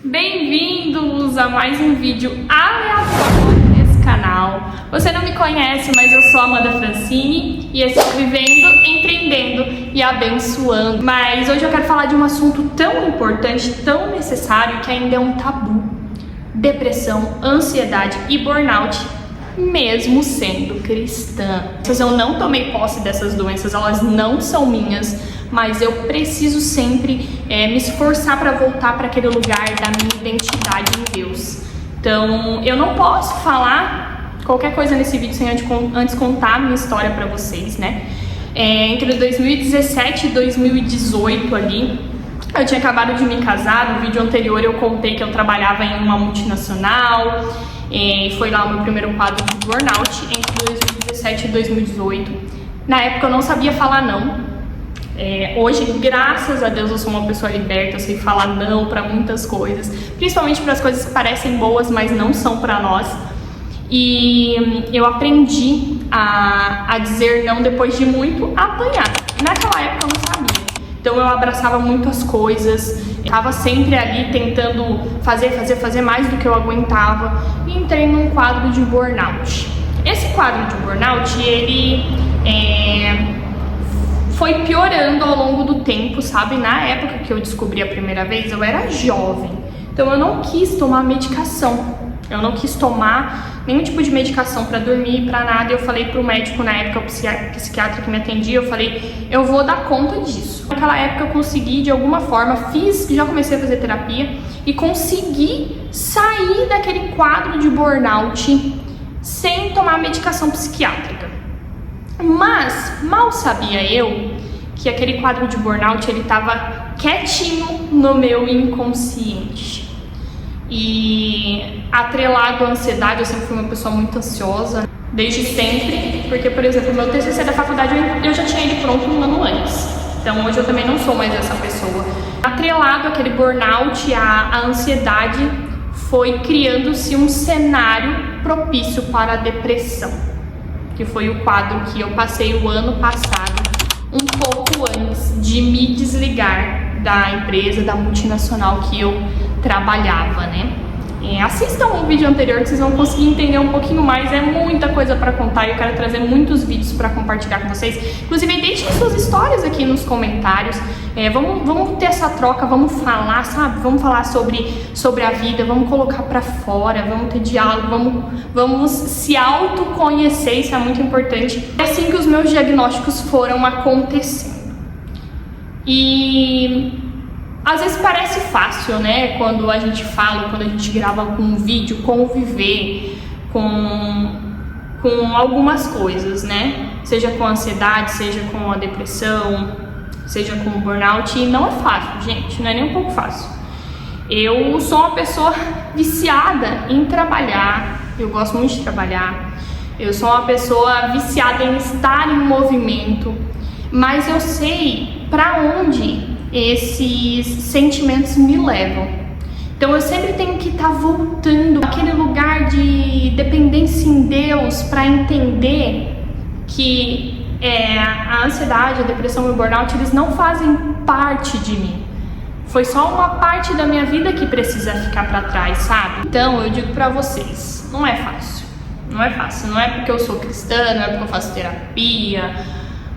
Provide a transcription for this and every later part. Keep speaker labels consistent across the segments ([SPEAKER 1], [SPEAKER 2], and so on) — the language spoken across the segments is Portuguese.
[SPEAKER 1] Bem-vindos a mais um vídeo aleatório nesse canal. Você não me conhece, mas eu sou a Amanda Francini e esse é Vivendo, Empreendendo e Abençoando. Mas hoje eu quero falar de um assunto tão importante, tão necessário, que ainda é um tabu: depressão, ansiedade e burnout, mesmo sendo cristã. Eu não tomei posse dessas doenças, elas não são minhas, mas eu preciso sempre me esforçar para voltar para aquele lugar da minha identidade em Deus. Então, eu não posso falar qualquer coisa nesse vídeo sem antes contar a minha história para vocês, né? Entre 2017 e 2018 ali, eu tinha acabado de me casar. No vídeo anterior eu contei que eu trabalhava em uma multinacional, foi lá o meu primeiro quadro de burnout entre 2017 e 2018. Na época eu não sabia falar não. Hoje, graças a Deus, eu sou uma pessoa liberta, eu sei falar não para muitas coisas, principalmente para as coisas que parecem boas, mas não são para nós. E eu aprendi a dizer não depois de muito apanhar. Naquela época eu não sabia, então eu abraçava muito as coisas, estava sempre ali tentando fazer mais do que eu aguentava, e entrei num quadro de burnout. Esse quadro de burnout, ele foi piorando ao longo do tempo, sabe? Na época que eu descobri a primeira vez, eu era jovem, então eu não quis tomar medicação. Eu não quis tomar nenhum tipo de medicação para dormir, para nada. Eu falei pro médico na época, o psiquiatra que me atendia, eu falei, eu vou dar conta disso. Naquela época eu consegui, de alguma forma, já comecei a fazer terapia e consegui sair daquele quadro de burnout sem tomar medicação psiquiátrica. Mas mal sabia eu que aquele quadro de burnout, ele estava quietinho no meu inconsciente. E atrelado à ansiedade, eu sempre fui uma pessoa muito ansiosa, desde sempre, porque, por exemplo, o meu TCC da faculdade eu já tinha ele pronto um ano antes. Então hoje eu também não sou mais essa pessoa. Atrelado àquele burnout, à ansiedade, foi criando-se um cenário propício para a depressão, que foi o quadro que eu passei o ano passado, um pouco antes de me desligar da empresa, da multinacional que eu trabalhava, né? Assistam o vídeo anterior que vocês vão conseguir entender um pouquinho mais. É muita coisa para contar e eu quero trazer muitos vídeos para compartilhar com vocês. Inclusive, deixem suas histórias aqui nos comentários. Vamos ter essa troca, vamos falar, sabe? Vamos falar sobre a vida, vamos colocar para fora, vamos ter diálogo, vamos se autoconhecer, isso é muito importante. É assim que os meus diagnósticos foram acontecendo. E às vezes parece fácil, né? Quando a gente fala, quando a gente grava um vídeo, conviver com algumas coisas, né? Seja com a ansiedade, seja com a depressão, seja com o burnout. E não é fácil, gente, não é nem um pouco fácil. Eu sou uma pessoa viciada em trabalhar, eu gosto muito de trabalhar. Eu sou uma pessoa viciada em estar em movimento, mas eu sei para onde esses sentimentos me levam. Então eu sempre tenho que estar voltando àquele lugar de dependência em Deus para entender que a ansiedade, a depressão e o burnout, eles não fazem parte de mim. Foi só uma parte da minha vida que precisa ficar para trás, sabe? Então eu digo para vocês, não é fácil. Não é fácil, não é porque eu sou cristã, não é porque eu faço terapia,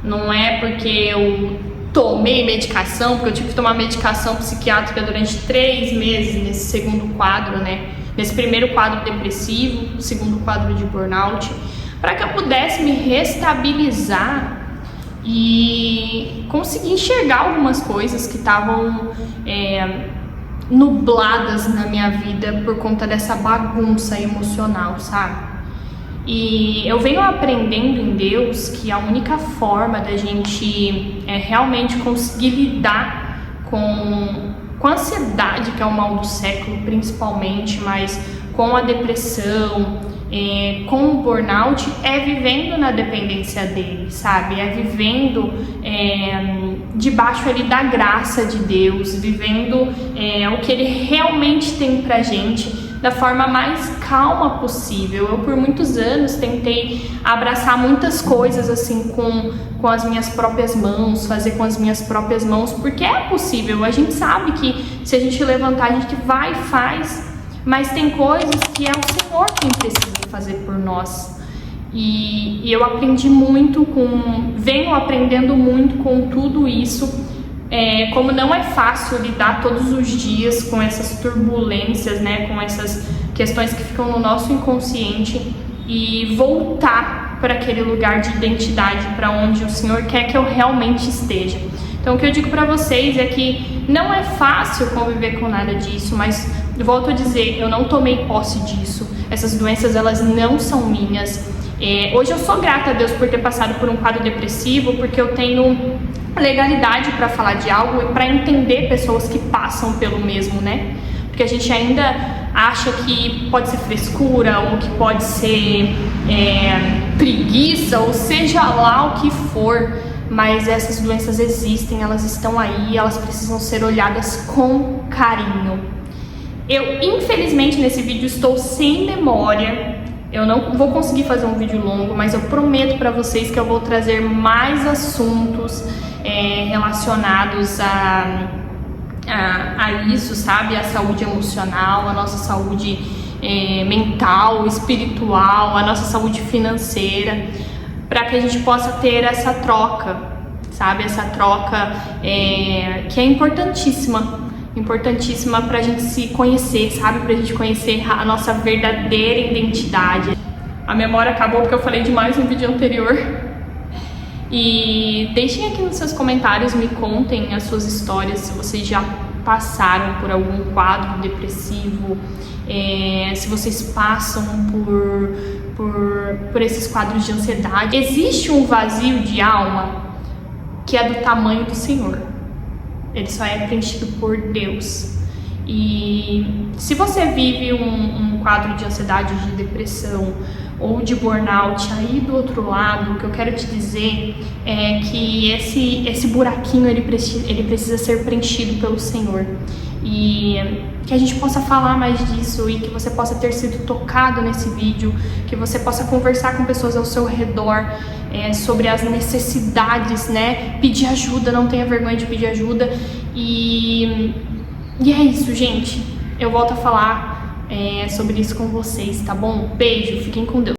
[SPEAKER 1] não é porque eu tomei medicação, porque eu tive que tomar medicação psiquiátrica durante 3 meses nesse segundo quadro, né? Nesse primeiro quadro depressivo, segundo quadro de burnout, para que eu pudesse me restabilizar e conseguir enxergar algumas coisas que estavam nubladas na minha vida por conta dessa bagunça emocional, sabe? E eu venho aprendendo em Deus que a única forma da gente realmente conseguir lidar com a ansiedade, que é o mal do século principalmente, mas com a depressão, com o burnout, é vivendo na dependência dele, sabe? É vivendo debaixo ali da graça de Deus, vivendo o que Ele realmente tem pra gente, da forma mais calma possível. Eu por muitos anos tentei abraçar muitas coisas assim com as minhas próprias mãos, fazer com as minhas próprias mãos, porque é possível, a gente sabe que se a gente levantar, a gente vai e faz, mas tem coisas que é o Senhor quem precisa fazer por nós. E eu aprendi muito venho aprendendo muito com tudo isso, como não é fácil lidar todos os dias com essas turbulências, né, com essas questões que ficam no nosso inconsciente, e voltar para aquele lugar de identidade, para onde o Senhor quer que eu realmente esteja. Então o que eu digo para vocês é que não é fácil conviver com nada disso, mas volto a dizer, eu não tomei posse disso, essas doenças elas não são minhas. Hoje eu sou grata a Deus por ter passado por um quadro depressivo, porque eu tenho legalidade para falar de algo e para entender pessoas que passam pelo mesmo, né? Porque a gente ainda acha que pode ser frescura, ou que pode ser preguiça, ou seja lá o que for, mas essas doenças existem, elas estão aí, elas precisam ser olhadas com carinho. Eu, infelizmente, nesse vídeo estou sem memória. Eu não vou conseguir fazer um vídeo longo, mas eu prometo para vocês que eu vou trazer mais assuntos relacionados a isso, sabe? A saúde emocional, a nossa saúde mental, espiritual, a nossa saúde financeira, para que a gente possa ter essa troca, sabe? Essa troca que é importantíssima pra gente se conhecer, sabe? Pra gente conhecer a nossa verdadeira identidade. A memória acabou porque eu falei demais no vídeo anterior. E deixem aqui nos seus comentários, me contem as suas histórias, se vocês já passaram por algum quadro depressivo, se vocês passam por esses quadros de ansiedade. Existe um vazio de alma que é do tamanho do Senhor. Ele só é preenchido por Deus. E se você vive um quadro de ansiedade, de depressão ou de burnout, aí do outro lado, o que eu quero te dizer é que esse buraquinho ele precisa ser preenchido pelo Senhor. E que a gente possa falar mais disso, e que você possa ter sido tocado nesse vídeo, que você possa conversar com pessoas ao seu redor sobre as necessidades, né? Pedir ajuda, não tenha vergonha de pedir ajuda. E é isso, gente. Eu volto a falar sobre isso com vocês, tá bom? Beijo, fiquem com Deus.